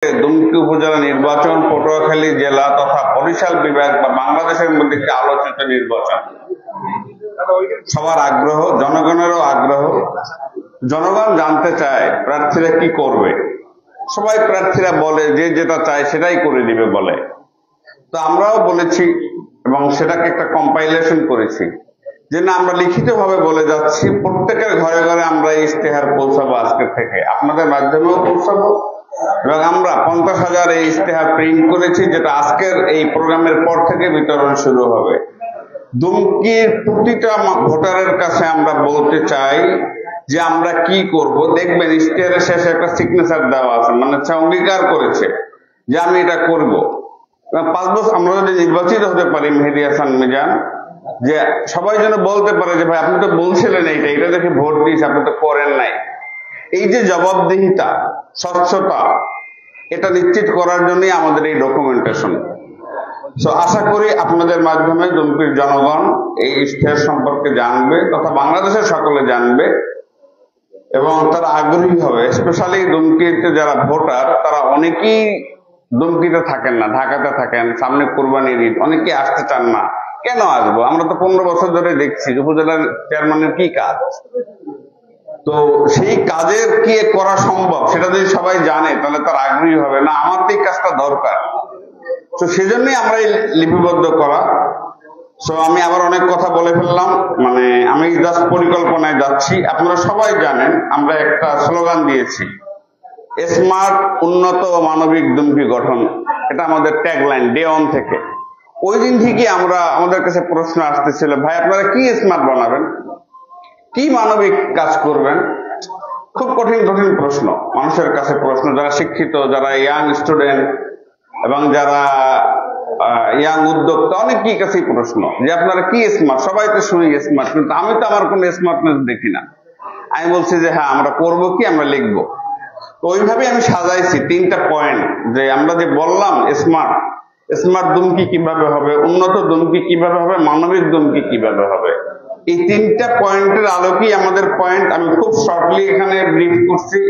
দুমকি উপজেলা নির্বাচন পটুয়াখালী জেলা তথা বরিশাল বিভাগ বা বাংলাদেশের মধ্যে একটি আলোচিত নির্বাচন। সবার আগ্রহ, জনগণেরও আগ্রহ। জনগণ জানতে চায় প্রার্থীরা কি করবে। সবাই প্রার্থীরা বলে যে যেটা চায় সেটাই করে দিবে বলে। তো আমরাও বলেছি এবং সেটাকে একটা কম্পাইলেশন করেছি যে না, আমরা লিখিতভাবে বলে যাচ্ছি, প্রত্যেকের ঘরে ঘরে আমরা ইশতেহার পৌঁছাবো আজকের থেকে, আপনাদের মাধ্যমেও পৌঁছাবো। এবং আমরা 50,000 এই ইশতেহার প্রিন্ট করেছি, যেটা আজকের এই প্রোগ্রামের পর থেকে বিতরণ শুরু হবে। দুমকির প্রতিটা ভোটারের কাছে আমরা বলতে চাই যে আমরা কি করব। দেখবেন ইশতেহারের শেষে একটা সিগনেচার দেওয়া আছে, মানে অঙ্গীকার করেছে যে আমি এটা করব। 5 বছর আমরা যদি নির্বাচিত হতে পারি মেহেদী হাসান মিজান, যে সবাই যেন বলতে পারে যে ভাই আপনি তো বলছিলেন এটা দেখে ভোট দিয়েছে, আপনি তো করেন নাই। এই যে জবাবদিহিতা, স্বচ্ছতা, এটা নিশ্চিত করার জন্যই আমাদের এই ডকুমেন্টেশন। তো আশা করি আপনাদের মাধ্যমে দুমকির জনগণ এই ইশতেহার সম্পর্কে জানবে তথা বাংলাদেশের সকলে জানবে এবং তারা আগ্রহী হবে। স্পেশালি দুমকিতে যারা ভোটার, তারা অনেকেই দুমকিতে থাকেন না, ঢাকাতে থাকেন, সামনে কোরবানির ঈদ, অনেকে আসতে চান না। কেন আসবো? আমরা তো 15 বছর ধরে দেখছি উপজেলার চেয়ারম্যানের কি কাজ। তো সেই কাজের কি করা সম্ভব সেটা যদি সবাই জানে তাহলে তার আগ্রহী হবে না, আমার তো এই কাজটা দরকার। তো সেজন্যই আমরা এই লিপিবদ্ধ করা। তো আমি আবার অনেক কথা বলে ফেললাম, মানে আমি জাস্ট পরিকল্পনায় যাচ্ছি। আপনারা সবাই জানেন আমরা একটা স্লোগান দিয়েছি, স্মার্ট, উন্নত ও মানবিক দুমকি গঠন। এটা আমাদের ট্যাগলাইন ডে 1 থেকে। ওই দিন থেকে আমাদের কাছে প্রশ্ন আসতেছিল, ভাই আপনারা কি স্মার্ট বানাবেন, কি মানবিক কাজ করবেন? খুব কঠিন কঠিন প্রশ্ন মানুষের কাছে, প্রশ্ন যারা শিক্ষিত, যারা ইয়াং স্টুডেন্ট এবং যারা ইয়াং উদ্যোক্তা, অনেকেই কাছেই প্রশ্ন যে আপনারা কি স্মার্ট। সবাই তো শুনি স্মার্ট, কিন্তু আমি তো আমার কোনো স্মার্টনেস দেখি না। আমি বলছি যে হ্যাঁ আমরা করব কি, আমরা লিখবো। তো ওইভাবে আমি সাজাইছি 3টা পয়েন্ট, যে আমরা যে বললাম স্মার্ট দুমকি কিভাবে হবে, উন্নত দুমকি কিভাবে হবে, মানবিক দুমকি কিভাবে হবে। এই 3টা পয়েন্টের আলোকেই আমাদের পয়েন্ট। আমি খুব শর্টলি এখানে ব্রিফ করছি।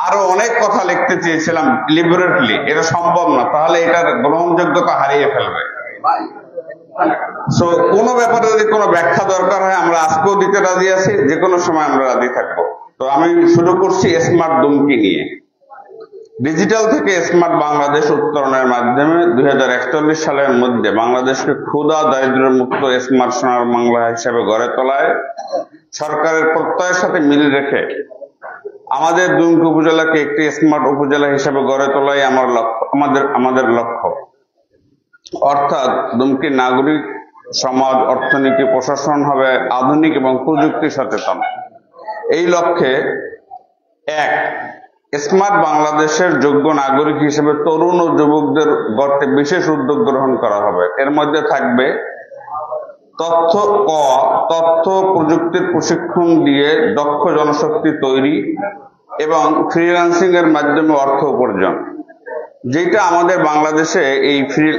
আরো অনেক কথা লিখতে চেয়েছিলাম লিবারেটলি, এটা সম্ভব না, তাহলে এটার গ্রহণযোগ্যতা হারিয়ে ফেলবে। সো কোনো ব্যাপারে যদি কোনো ব্যাখ্যা দরকার হয় আমরা আজকেও দিতে রাজি আছি, যে কোনো সময় আমরা রাজি থাকবো। তো আমি শুরু করছি স্মার্ট দুমকি নিয়ে। ডিজিটাল থেকে স্মার্ট বাংলাদেশ উত্তরণের মাধ্যমে 2041 সালের মধ্যে বাংলাদেশকে ক্ষুধা দারিদ্র মুক্ত স্মার্ট সোনার বাংলা হিসেবে গড়ে তোলায় সরকারের প্রত্যয়ের সাথে মিল রেখে আমাদের দুমকি উপজেলাকে একটি স্মার্ট উপজেলা হিসেবে গড়ে তোলাই আমাদের লক্ষ্য। অর্থাৎ দুমকির নাগরিক সমাজ, অর্থনীতি, প্রশাসন হবে আধুনিক এবং প্রযুক্তি সচেতন। এই লক্ষ্যে 1, স্মার্ট বাংলাদেশের যোগ্য নাগরিক হিসেবে তরুণ ও যুবকদের গড়তে বিশেষ উদ্যোগ গ্রহণ করা হবে। এর মধ্যে থাকবে তথ্য প্রযুক্তির প্রশিক্ষণ দিয়ে দক্ষ জনশক্তি তৈরি এবং ফ্রিল্যান্সিং এর মাধ্যমে অর্থ উপার্জন। যেটা আমাদের বাংলাদেশে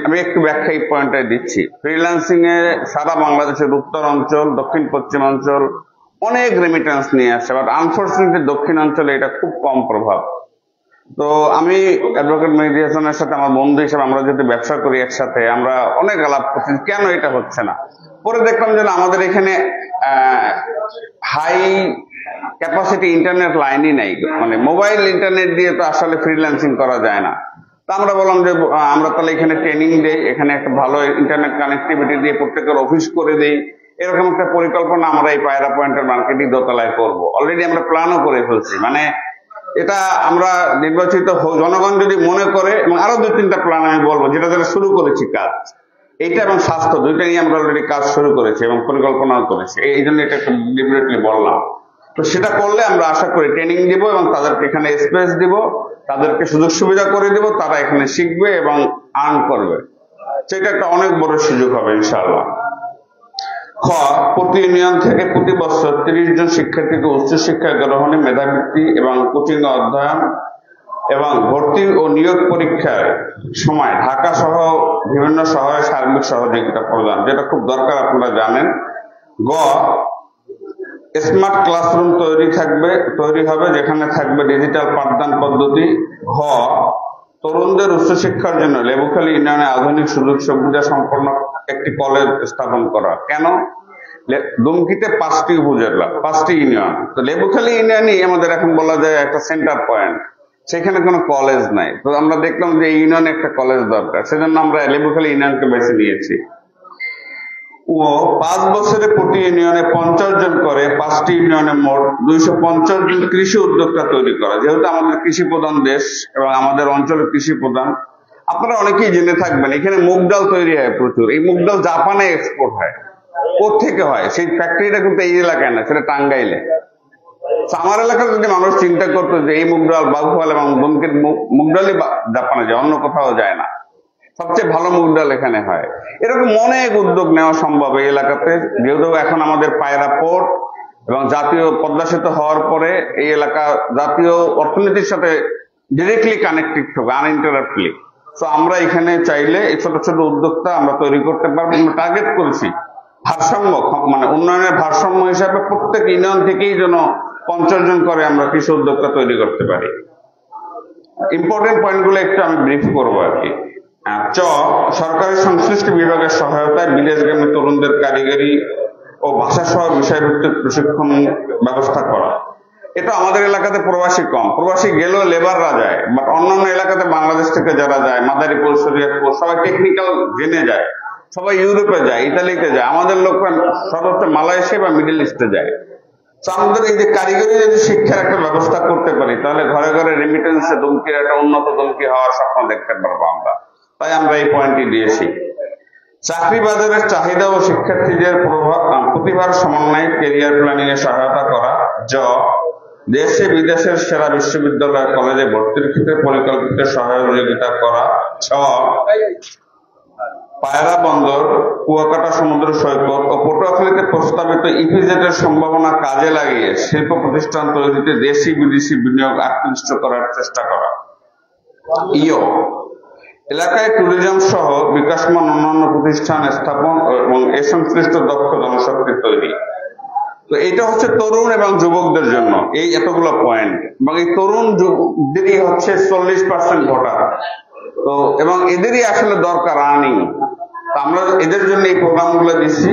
আমি একটু ব্যাখ্যা এই পয়েন্টটাই দিচ্ছি। ফ্রিল্যান্সিং এ সারা বাংলাদেশের উত্তর অঞ্চল, দক্ষিণ পশ্চিমাঞ্চল অনেক রেমিটেন্স নিয়ে আসছে, বাট আনফরচুনেটলি দক্ষিণ অঞ্চলে এটা খুব কম প্রভাব। তো আমি অ্যাডভোকেট মেহেদী হাসানের সাথে আমার বন্ধু হিসেবে আমরা যেহেতু ব্যবসা করি একসাথে, আমরা অনেক আলাপ করছি কেন এটা হচ্ছে না। পরে দেখলাম যে আমাদের এখানে হাই ক্যাপাসিটি ইন্টারনেট লাইনই নাই, মানে মোবাইল ইন্টারনেট দিয়ে তো আসলে ফ্রিল্যান্সিং করা যায় না। তা আমরা বললাম যে আমরা তাহলে এখানে ট্রেনিং দেই, এখানে একটা ভালো ইন্টারনেট কানেক্টিভিটি দিয়ে প্রত্যেকের অফিস করে দেই। এরকম একটা পরিকল্পনা আমরা এই পায়রা পয়েন্টের মার্কেটিং দোতলায় করবো। অলরেডি আমরা প্ল্যানও করে ফেলছি, মানে এটা আমরা নির্বাচিত জনগণ যদি মনে করে, এবং আরো 2-3টা প্ল্যান আমি বলবো যেটা শুরু করেছি কাজ, এইটা এবং স্বাস্থ্য, দুইটা নিয়ে আমরা অলরেডি কাজ শুরু করেছি এবং পরিকল্পনাও করেছি। এই জন্য এটা একটু লিবারেটলি বললাম। তো সেটা করলে আমরা আশা করি ট্রেনিং দিব এবং তাদেরকে এখানে স্পেস দিব, তাদেরকে সুযোগ সুবিধা করে দিব, তারা এখানে শিখবে এবং আর্ন করবে। সেটা একটা অনেক বড় সুযোগ হবে ইনশাআল্লাহ। প্রতি ইউনিয়ন থেকে প্রতি বছর 30 জন শিক্ষার্থীকে উচ্চশিক্ষা গ্রহণে মেধাবৃত্তি এবং কোচিং অধ্যয়ন এবং ভর্তি ও নিয়োগ পরীক্ষার সময় ঢাকা সহ বিভিন্ন শহরে সার্বিক সহযোগিতা প্রদান, যেটা খুব দরকার, আপনারা জানেন। স্মার্ট ক্লাসরুম তৈরি হবে, যেখানে থাকবে ডিজিটাল পাঠদান পদ্ধতি। তরুণদের উচ্চশিক্ষার জন্য লেবুখালী ইউনিয়নে আধুনিক সুযোগ সুবিধা সম্পন্ন একটি কলেজ স্থাপন করা। কেন? দুমকিতে 5টি উপজেলা, 5টি ইউনিয়ন, তো লেবুখালী ইউনিয়নই আমাদের এখন বলা যায় একটা সেন্টার পয়েন্ট, সেখানে কোনো কলেজ নাই। তো আমরা দেখলাম যে এই ইউনিয়নে একটা কলেজ দরকার, সেজন্য আমরা লেবুখালী ইউনিয়নকে বেছে নিয়েছি। ও 5 বছরে প্রতি ইউনিয়নে 50 জন করে 5টি ইউনিয়নে মোট 250 জন কৃষি উদ্যোক্তা তৈরি করা। যেহেতু আমাদের কৃষি প্রধান দেশ এবং আমাদের অঞ্চলে কৃষি প্রধান, আপনারা অনেকেই জেনে থাকবেন এখানে মুগ ডাল তৈরি হয় প্রচুর। এই মুগ ডাল জাপানে এক্সপোর্ট হয়। কোত্থেকে হয়? সেই ফ্যাক্টরিটা কিন্তু এই এলাকায় না, সেটা টাঙ্গাইলে। আমার এলাকার যদি মানুষ চিন্তা করতো যে এই মুগ ডাল বাগুফাল এবং দুমকির মুগ ডালই জাপানে যায়, অন্য কোথাও যায় না, সবচেয়ে ভালো মুগ ডাল এখানে হয়। এরকম অনেক উদ্যোগ নেওয়া সম্ভব এই এলাকাতে, যেহেতু এখন আমাদের পায়রা পোর্ট এবং জাতীয় পদ্মা সেতু হওয়ার পরে এই এলাকা জাতীয় অর্থনীতির সাথে ডিরেক্টলি কানেক্টেড হবে আনইন্টারাপ্টলি। তো আমরা এখানে চাইলে এই ছোট ছোট উদ্যোক্তা আমরা তৈরি করতে পারবো। আমরা টার্গেট করেছি ভারসাম্য, মানে উন্নয়নের ভারসাম্য হিসাবে প্রত্যেক ইউনিয়ন থেকেই যেন 50 জন করে আমরা কৃষি উদ্যোক্তা তৈরি করতে পারি। ইম্পর্টেন্ট পয়েন্টগুলো একটু আমি ব্রিফ করবো আর কি। সরকারের সংশ্লিষ্ট বিভাগের সহায়তায় বিদেশগামী তরুণদের কারিগরি ও ভাষা সহ বিষয়ভিত্তিক প্রশিক্ষণ ব্যবস্থা করা। এটা আমাদের এলাকাতে প্রবাসী কম, প্রবাসী গেলেও লেবাররা যায়, বাট অন্যান্য এলাকাতে বাংলাদেশ থেকে যারা যায়, মাদারীপুর, শরীয়তপুর, সবাই টেকনিক্যাল জেনে যায়, সবাই ইউরোপে যায়, ইতালিতে যায়, আমাদের লোকরা সর্বোচ্চ মালয়েশিয়া বা মিডল ইস্টে যায়। আমাদের এই যে কারিগরি যদি শিক্ষার একটা ব্যবস্থা করতে পারি, তাহলে ঘরে ঘরে রেমিটেন্সে দুমকির একটা উন্নত দুমকি হওয়ার স্বপ্ন দেখতে পারবো আমরা। তাই আমরা এই পয়েন্টটি দিয়েছি। চাকরি বাজারের চাহিদা ও শিক্ষার্থীদের প্রতিভার সমন্বয়ে ক্যারিয়ার প্ল্যানিং এ সহায়তা করা। দেশে বিদেশের সেরা বিশ্ববিদ্যালয় কলেজে ভর্তির ক্ষেত্রে পরিকল্পিত সহযোগিতা করা। পায়রা বন্দর, কুয়াকাটা সমুদ্র সৈকত ও পটুয়াখালীতে প্রস্তাবিত ইপিজেড এর সম্ভাবনা কাজে লাগিয়ে শিল্প প্রতিষ্ঠান তৈরিতে দেশি বিদেশি বিনিয়োগ আকৃষ্ট করার চেষ্টা করা। এলাকায় ট্যুরিজম সহ বিকাশমান অন্যান্য প্রতিষ্ঠান স্থাপন এবং এ সংশ্লিষ্ট দক্ষ জনশক্তি তৈরি। তো এটা হচ্ছে তরুণ এবং যুবকদের জন্য এই এতগুলো পয়েন্ট, এবং এই তরুণ যুবকদেরই হচ্ছে 40% ভোটার। তো এবং এদেরই আসলে দরকার আর্নিং। আমরা এদের জন্য এই প্রোগ্রামগুলো দিচ্ছি,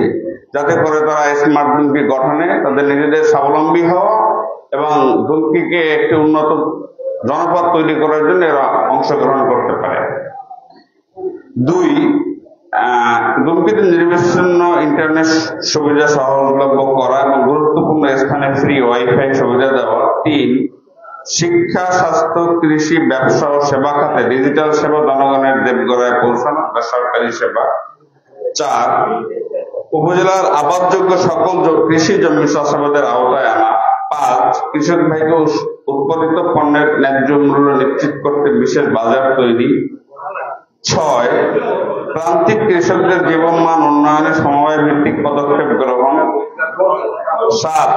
যাতে করে তারা স্মার্ট দুমকি গঠনে তাদের নিজেদের স্বাবলম্বী হওয়া এবং দুমকিকে একটি উন্নত জনপদ তৈরি করার জন্য এরা অংশগ্রহণ করতে পারে। 2, দুমকিতে নির্বিচ্ছিন্ন ইন্টারনেট সুবিধা সহজলভ্য করা এবং গুরুত্বপূর্ণ স্থানে ফ্রি ওয়াইফাই সুবিধা দেওয়া। 3, শিক্ষা, স্বাস্থ্য, কৃষি, ব্যবসা ও সেবা খাতে ডিজিটাল সেবা জনগণের দেবগড়ায় পৌঁছানো, বেসরকারি সেবা। 4, উপজেলার আবাদযোগ্য সকল কৃষি জমি চাষাবাদের আওতায় আনা। 5, কৃষক ভাইকে উৎপাদিত পণ্যের ন্যায্য মূল্য নিশ্চিত করতে বিশেষ বাজার তৈরি। 6, প্রান্তিক কৃষকদের জীবনমান উন্নয়নে সমবায় ভিত্তিক পদক্ষেপ গ্রহণ। 7,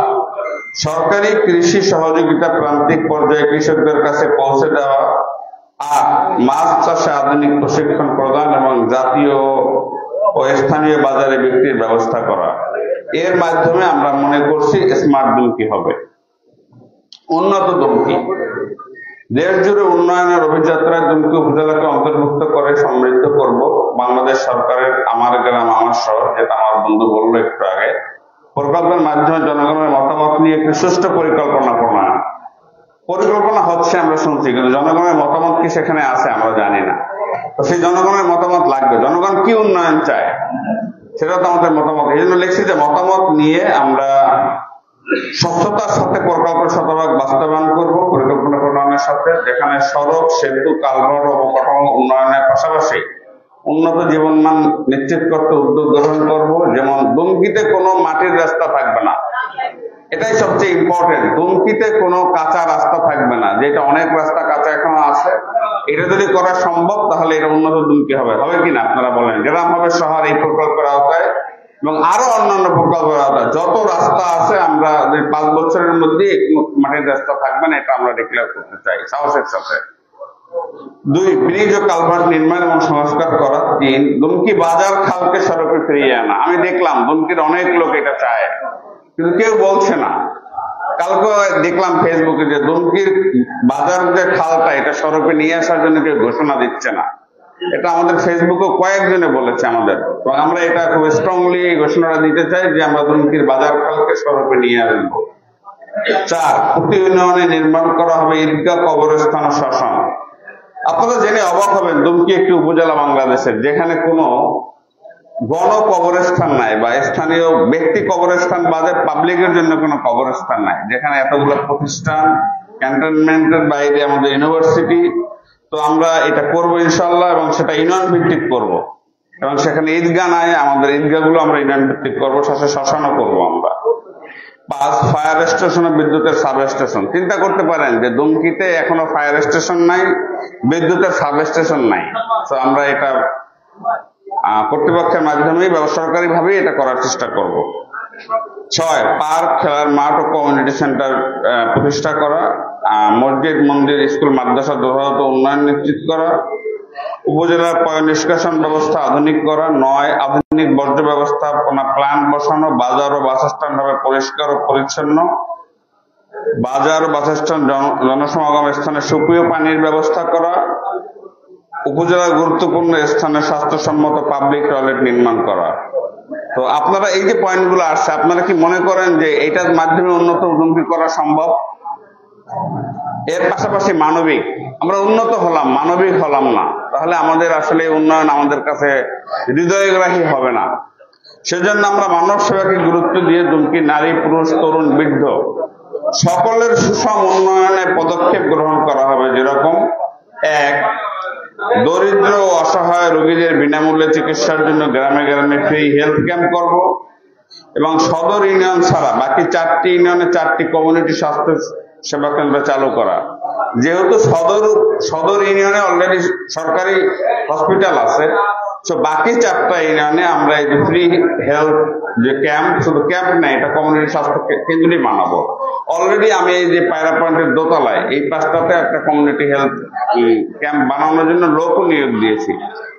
সরকারি কৃষি সহযোগিতা প্রান্তিক পর্যায়ে কৃষকদের কাছে পৌঁছে দেওয়া। 8, মাছ চাষে আধুনিক প্রশিক্ষণ প্রদান এবং জাতীয় ও স্থানীয় বাজারে বিক্রির ব্যবস্থা করা। এর মাধ্যমে আমরা মনে করছি স্মার্ট দুমকি হবে। উন্নত দুমকি, দেশ জুড়ে উন্নয়নের অভিযাত্রায় দুমকি উপজেলাকে অন্তর্ভুক্ত করে সমৃদ্ধ করব। বাংলাদেশ সরকারের আমার গ্রাম আমার শহর, যেটা আমার বন্ধু বললো একটু আগে, প্রকল্পের মাধ্যমে জনগণের মতামত নিয়ে একটি সুষ্ঠু পরিকল্পনা হচ্ছে আমরা শুনছি, কিন্তু জনগণের মতামত কি সেখানে আছে আমরা জানি না। তো সেই জনগণের মতামত লাগবে, জনগণ কি উন্নয়ন চায় সেটা তো আমাদের মতামত। এই জন্য লিখছি যে মতামত নিয়ে আমরা স্বচ্ছতার সাথে প্রকল্প শতভাগ বাস্তবায়ন করব, পরিকল্পনা প্রণয়নের সাথে, যেখানে সড়ক, সেতু, কালভার্ট ও অবকাঠামো উন্নয়নের পাশাপাশি উন্নত জীবনমান নিশ্চিত করতে উদ্যোগ গ্রহণ করব। যেমন দুমকিতে কোনো মাটির রাস্তা থাকবে না, এটাই সবচেয়ে ইম্পর্টেন্ট। দুমকিতে কোনো কাঁচা রাস্তা থাকবে না, যেটা অনেক রাস্তা কাঁচা এখনো আছে। এটা যদি করা সম্ভব তাহলে এটা উন্নত দুমকি হবে, হবে কিনা আপনারা বলেন? গ্রাম হবে শহর এই প্রকল্পের আওতায় এবং আরো অন্যান্য প্রকল্পের আওতায় যত রাস্তা আছে, আমরা 5 বছরের মধ্যে মাটির রাস্তা থাকবে না, এটা আমরা ডিক্লেয়ার করতে চাই সাহসের সাথে। 2, ব্রিজ ও কালভার্ট নির্মাণ এবং সংস্কার করা। 3, দুমকি বাজার খালকে সড়কে ফিরিয়ে আনা। আমি দেখলাম দুমকির অনেক লোক এটা চায়, কিন্তু কেউ বলছে না, কালকে দেখলাম ফেসবুকে যে দুমকির বাজার যে খালটা এটা সড়কে নিয়ে আসার জন্য কেউ ঘোষণা দিচ্ছে না। এটা আমাদের ফেসবুকে কয়েকজনে বলেছে আমাদের, এবং আমরা এটা খুব স্ট্রংলি এই ঘোষণাটা দিতে চাই যে আমরা দুমকির বাজার খালকে সড়কে নিয়ে আসবো। 4, প্রতি ইউনিয়নে নির্মাণ করা হবে ঈদগাহ, কবরস্থান ও শ্মশান। আপনারা জেনে অবাক হবেন, দুমকি একটি উপজেলা বাংলাদেশের যেখানে কোনো গণ কবরস্থান নাই বা স্থানীয় ব্যক্তি কবরস্থান বাদে পাবলিকের জন্য কোনো কবরস্থান নাই, যেখানে এতগুলো প্রতিষ্ঠান, ক্যান্টনমেন্টের বাইরে আমাদের ইউনিভার্সিটি। তো আমরা এটা করবো ইনশাল্লাহ, এবং সেটা ইউনিয়ন ভিত্তিক করব, এবং সেখানে ঈদগাহ নাই, আমাদের ঈদগাহ গুলো আমরা ইউনিয়ন ভিত্তিক করবো, সাথে শ্মশানও করবো আমরা। 5, ফায়ার স্টেশন ও বিদ্যুতের সাব স্টেশন। চিন্তা করতে পারেন যে দুমকিতে এখনো ফায়ার স্টেশন নাই, বিদ্যুতের সাব স্টেশন নাই। তো আমরা এটা কর্তৃপক্ষের মাধ্যমে সরকারি ভাবে এটা করার চেষ্টা করব। 6, পার্ক, খেলার মাঠ ও কমিউনিটি সেন্টার প্রতিষ্ঠা করা। মসজিদ, মন্দির, স্কুল, মাদ্রাসা যথাযথ উন্নয়ন নিশ্চিত করা। উপজেলার পয় নিষ্কাশন ব্যবস্থা আধুনিক করা। 9, আধুনিক বর্জ্য ব্যবস্থাপনা প্ল্যান্ট বসানো। বাজার ও বাসস্ট্যান্ড হবে পরিষ্কার ও পরিচ্ছন্ন। বাজার ও বাসস্ট্যান্ড জনসমাগম স্থানে সুপেয় পানির ব্যবস্থা করা। উপজেলার গুরুত্বপূর্ণ স্থানে স্বাস্থ্যসম্মত পাবলিক টয়লেট নির্মাণ করা। তো আপনারা এই যে পয়েন্টগুলো আসছে, আপনারা কি মনে করেন যে এটার মাধ্যমে উন্নত দুমকি করা সম্ভব? এর পাশাপাশি মানবিক, আমরা উন্নত হলাম, মানবিক হলাম না, তাহলে আমাদের আসলে উন্নয়ন আমাদের কাছে হৃদয়গ্রাহী হবে না। সেজন্য আমরা মানব সেবাকে গুরুত্ব দিয়ে দুমকি নারী, পুরুষ, তরুণ, বৃদ্ধ সকলের সুষম উন্নয়নে পদক্ষেপ গ্রহণ করা হবে। যেরকম 1, দরিদ্র ও অসহায় রোগীদের বিনামূল্যে চিকিৎসার জন্য গ্রামে গ্রামে ফ্রি হেলথ ক্যাম্প করব, এবং সদর ইউনিয়ন ছাড়া বাকি 4টি ইউনিয়নে 4টি কমিউনিটি স্বাস্থ্য সেবা কেন্দ্র চালু করা। যেহেতু সদর ইউনিয়নে অলরেডি সরকারি হসপিটাল আছে, তো বাকি 4টা ইউনিয়নে আমরা এই যে ফ্রি হেলথ যে ক্যাম্প, শুধু ক্যাম্প না, এটা কমিউনিটি স্বাস্থ্য কেন্দ্রই বানাবো। অলরেডি আমি এই যে পায়রা পয়েন্টের দোতলায় এই 5টাতে একটা কমিউনিটি হেলথ ক্যাম্প বানানোর জন্য লোকও নিয়োগ দিয়েছি।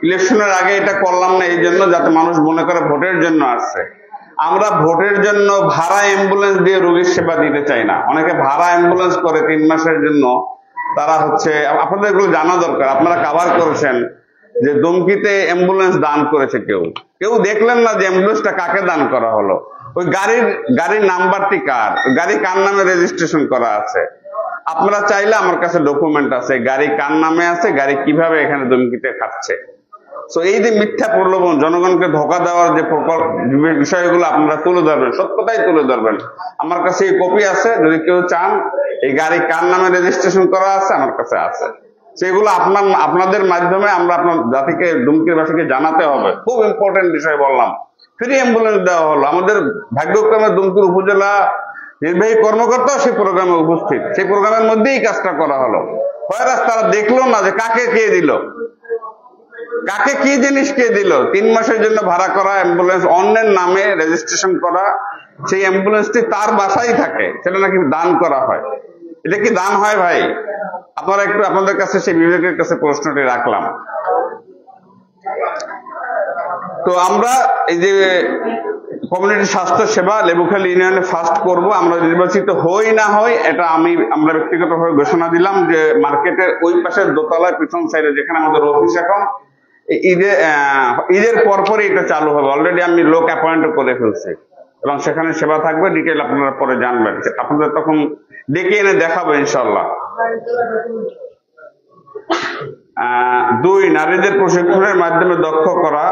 ইলেকশনের আগে এটা করলাম না এই জন্য যাতে মানুষ মনে করে ভোটের জন্য আসছে। আমরা ভোটের জন্য ভাড়া অ্যাম্বুলেন্স দিয়ে রোগীর সেবা দিতে চাই না। অনেকে ভাড়া অ্যাম্বুলেন্স করে 3 মাসের জন্য, তারা আপনাদের এগুলো জানা দরকার। আপনারা কভার করেছেন যে দুমকিতে অ্যাম্বুলেন্স দান করেছে কেউ দেখলেন না যে অ্যাম্বুলেন্সটা কাকে দান করা হলো, ওই গাড়ির নাম্বারটি কার, গাড়ি কার নামে রেজিস্ট্রেশন করা আছে। আপনারা চাইলে আমার কাছে ডকুমেন্ট আছে, গাড়ি কার নামে আছে, গাড়ি কিভাবে এখানে দুমকিতে খাচ্ছে। তো এই যে মিথ্যা প্রলোভন, জনগণকে ধোকা দেওয়ার যে বিষয়গুলো আপনারা তুলে ধরবেন, সত্যতাই তুলে ধরবেন। আমার কাছে এই কপি আছে, যদি কেউ চান এই গাড়ি কার নামে রেজিস্ট্রেশন করা আছে আমার কাছে আছে। সেগুলো আপনাদের মাধ্যমে আমরা আপনার জাতিকে, দুমকির বাসীকে জানাতে হবে। খুব ইম্পর্টেন্ট বিষয় বললাম, ফ্রি অ্যাম্বুলেন্স দেওয়া হলো। আমাদের ভাগ্যক্রমে দুমকির উপজেলা নির্বাহী কর্মকর্তা সেই প্রোগ্রামে উপস্থিত, সেই প্রোগ্রামের মধ্যেই কাজটা করা হলো। তারা দেখলো না যে কাকে কে দিল, কাকে কি জিনিস কে দিল। 3 মাসের জন্য ভাড়া করা অ্যাম্বুলেন্স, অন্যের নামে রেজিস্ট্রেশন করা, সেই অ্যাম্বুলেন্সটি তার বাসায় থাকে, সেটা নাকি দান করা হয়। এটা কি দান হয় ভাই? আপনারা একটু আপনাদের কাছে সেই বিবেকের কাছে প্রশ্নটি রাখলাম। তো আমরা এই যে কমিউনিটি স্বাস্থ্য সেবা লেবুখালী ইউনিয়নে ফার্স্ট করব। আমরা নির্বাচিত হই না হই এটা আমরা ব্যক্তিগতভাবে ঘোষণা দিলাম যে মার্কেটের ওই পাশের দোতলায় পিছন সাইডে যেখানে আমাদের অফিস, এখন ঈদের পরপরই এটা চালু হবে। অলরেডি আমি লোক অ্যাপয়েন্ট করে ফেলছি, এবং সেখানে সেবা থাকবে। ডিটেল আপনারা পরে জানবেন, আপনাদের তখন ডেকে এনে দেখাবো ইনশাল্লাহ। 2, নারীদের প্রশিক্ষণের মাধ্যমে দক্ষ করা।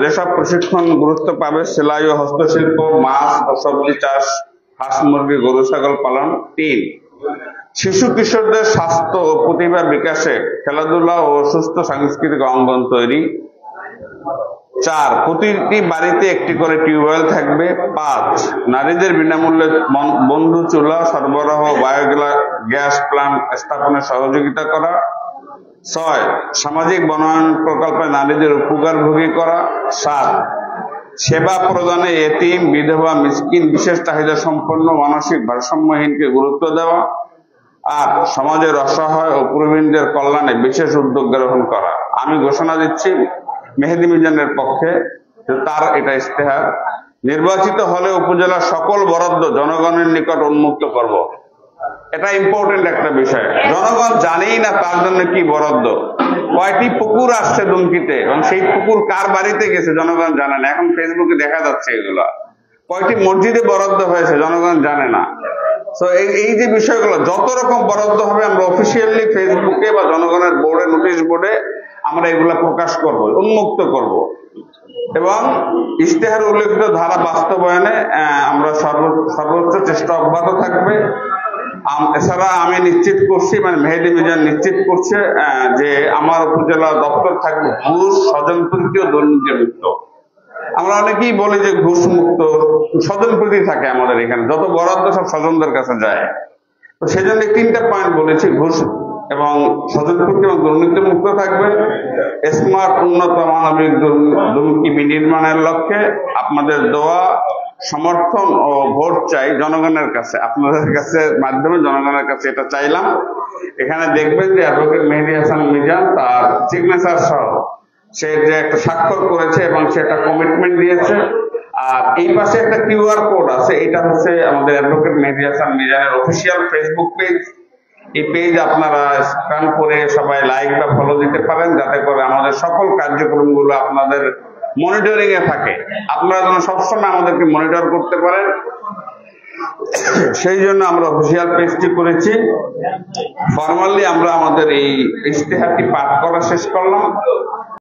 যেসব প্রশিক্ষণ গুরুত্ব পাবে সেলাই ও হস্তশিল্প, মাছ ও সবজি চাষ, হাঁস মুরগি, গরু ছাগল পালন। 3, শিশু কিশোরদের স্বাস্থ্য ও প্রতিভা বিকাশে খেলাধুলা ও সুস্থ সাংস্কৃতিক অঙ্গন তৈরি। 4, প্রতিটি বাড়িতে একটি করে টিউবওয়েল থাকবে। 5, নারীদের বিনামূল্যে বন্ধু চুলা সরবরাহ, বায়োগ্যাস প্ল্যান্ট স্থাপনে সহযোগিতা করা। 6, সামাজিক বনায়ন প্রকল্পে নারীদের উপকারভোগী করা। 7, সেবা প্রদানে এতিম, বিধবা, মিসকিন, বিশেষ চাহিদা সম্পন্ন, মানসিক ভারসাম্যহীনকে গুরুত্ব দেওয়া। 8, সমাজের অসহায় ও প্রবীণদের কল্যাণে বিশেষ উদ্যোগ গ্রহণ করা। আমি ঘোষণা দিচ্ছি মেহেদি মিজানের পক্ষে, তার এটা ইশতেহার, নির্বাচিত হলে উপজেলার সকল বরাদ্দ জনগণের নিকট উন্মুক্ত করব। এটা ইম্পর্টেন্ট একটা বিষয়। জনগণ জানেই না তার জন্য কি বরাদ্দ, কয়টি পুকুর আসছে দুমকিতে এবং সেই পুকুর কার বাড়িতে গেছে জনগণ জানে না। এখন ফেসবুকে দেখা যাচ্ছে এগুলো। কয়টি মসজিদে বরাদ্দ হয়েছে জনগণ জানে না। তো এই যে বিষয়গুলো, যত রকম বরাদ্দ হবে আমরা অফিসিয়ালি ফেসবুকে বা জনগণের বোর্ডে, নোটিশ বোর্ডে আমরা এগুলা প্রকাশ করব, উন্মুক্ত করব। এবং ইশতেহারে উল্লেখিত ধারা বাস্তবায়নে আমরা সর্বোচ্চ চেষ্টা অব্যাহত থাকবে। এছাড়া আমি নিশ্চিত করছি, মানে মেহেদী মিজান নিশ্চিত করছে যে আমার উপজেলা দপ্তর থাকবে ঘুষ, স্বজনপ্রীতি ও দুর্নীতি মুক্ত। আমরা অনেকেই বলি যে ঘুষ মুক্ত, স্বজনপ্রীতি থাকে আমাদের এখানে, যত বরাদ্দ সব স্বজনদের কাছে যায়। তো সেই জন্য 3টা পয়েন্ট বলেছি, ঘুষ এবং স্বজনপ্রীতি এবং দুর্নীতি মুক্ত থাকবেন। স্মার্ট উন্নত মানবিক দুমকি বিনির্মাণের লক্ষ্যে আপনাদের দোয়া, সমর্থন ও ভোট চাই জনগণের কাছে, আপনাদের কাছে মাধ্যমে জনগণের কাছে এটা চাইলাম। এখানে দেখবেন যে অ্যাডভোকেট মেহেদী হাসান মিজান তার সিগনেচার সহ সে যে একটা স্বাক্ষর করেছে এবং সে একটা কমিটমেন্ট দিয়েছে। আর এই পাশে একটা কিউআর কোড আছে, এটা হচ্ছে আমাদের অ্যাডভোকেট মেহেদী হাসান মিজানের অফিসিয়াল ফেসবুক পেজ। এই পেজ আপনারা স্ক্যান করে সবাই লাইক বা ফলো দিতে পারেন, যাতে করে আমাদের সকল কার্যক্রমগুলো আপনাদের মনিটরিং এ থাকে। আপনারা যেন সবসময় আমাদেরকে মনিটর করতে পারেন, সেই জন্য আমরা অফিসিয়াল পেজটি করেছি। ফর্মালি আমরা আমাদের এই ইশতেহারটি পাঠ করা শেষ করলাম।